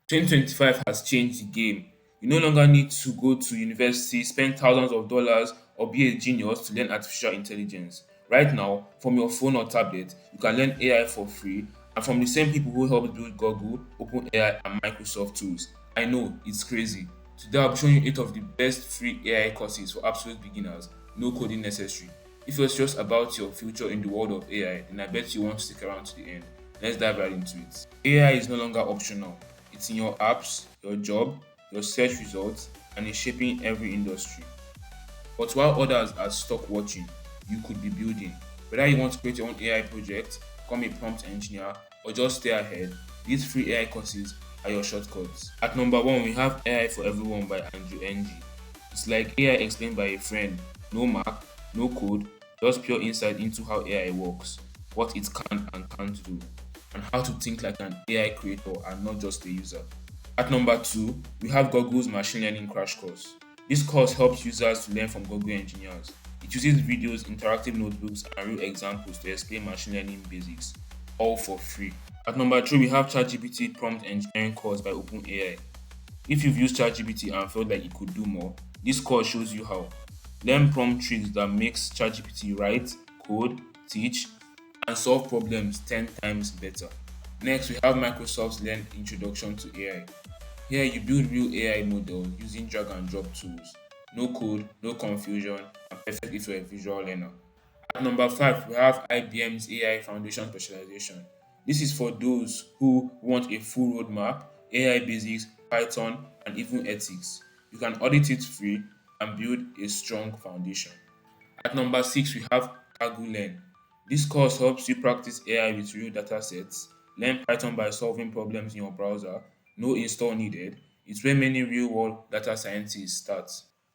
2025 has changed the game. You no longer need to go to university, spend thousands of dollars, or be a genius to learn artificial intelligence. Right now, from your phone or tablet, you can learn AI for free and from the same people who helped build Google, OpenAI, and Microsoft tools. I know, it's crazy. Today, I'll be showing you 8 of the best free AI courses for absolute beginners, no coding necessary. If you're stressed about your future in the world of AI, then I bet you want to stick around to the end. Let's dive right into it. AI is no longer optional. It's in your apps, your job, your search results, and is shaping every industry. But while others are stuck watching, you could be building. Whether you want to create your own AI project, become a prompt engineer, or just stay ahead, these free AI courses are your shortcuts. At number one, we have AI for Everyone by Andrew Ng. It's like AI explained by a friend. No math, no code, just pure insight into how AI works, what it can and can't do, and how to think like an AI creator and not just a user. At number two, we have Google's Machine Learning Crash Course. This course helps users to learn from Google engineers. It uses videos, interactive notebooks, and real examples to explain machine learning basics, all for free. At number three, we have ChatGPT Prompt Engineering Course by OpenAI. If you've used ChatGPT and felt like it could do more, this course shows you how. Learn prompt tricks that makes ChatGPT write, code, teach, and solve problems 10 times better. Next, we have Microsoft's Learn Introduction to AI. Here you build real AI models using drag and drop tools. No code, no confusion, and perfect if you're a visual learner. At number five, we have IBM's AI Foundation Specialization. This is for those who want a full roadmap, AI basics, Python, and even ethics. You can audit it free and build a strong foundation. At number six, we have Kaggle Learn. This course helps you practice AI with real data sets, learn Python by solving problems in your browser, no install needed. It's where many real world data scientists start.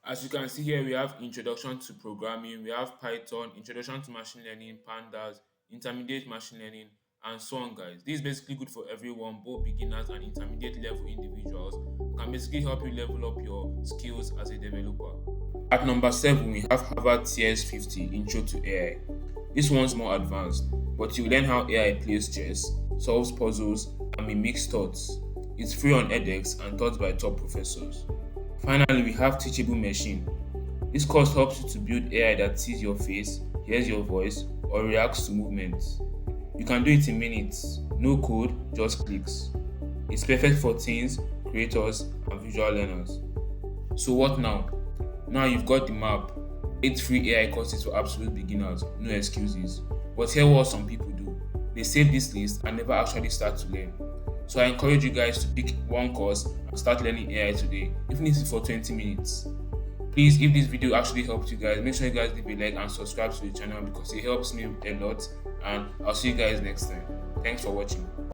As you can see here, we have introduction to programming, we have Python, introduction to machine learning, pandas, intermediate machine learning, and so on, guys. This is basically good for everyone, both beginners and intermediate level individuals. It can basically help you level up your skills as a developer. At number seven, we have Harvard TS50 Intro to AI. This one's more advanced, but you learn how AI plays chess, solves puzzles, and mimics thoughts. It's free on edX and taught by top professors. Finally, we have Teachable Machine. This course helps you to build AI that sees your face, hears your voice, or reacts to movements. You can do it in minutes, no code, just clicks. It's perfect for teens, creators, and visual learners. So what now? Now you've got the map. 8 free AI courses for absolute beginners, no excuses. But here what some people do. They save this list and never actually start to learn. So I encourage you guys to pick one course and start learning AI today, even if it's for 20 minutes. Please, if this video actually helped you guys, make sure you guys leave a like and subscribe to the channel because it helps me a lot. And I'll see you guys next time. Thanks for watching.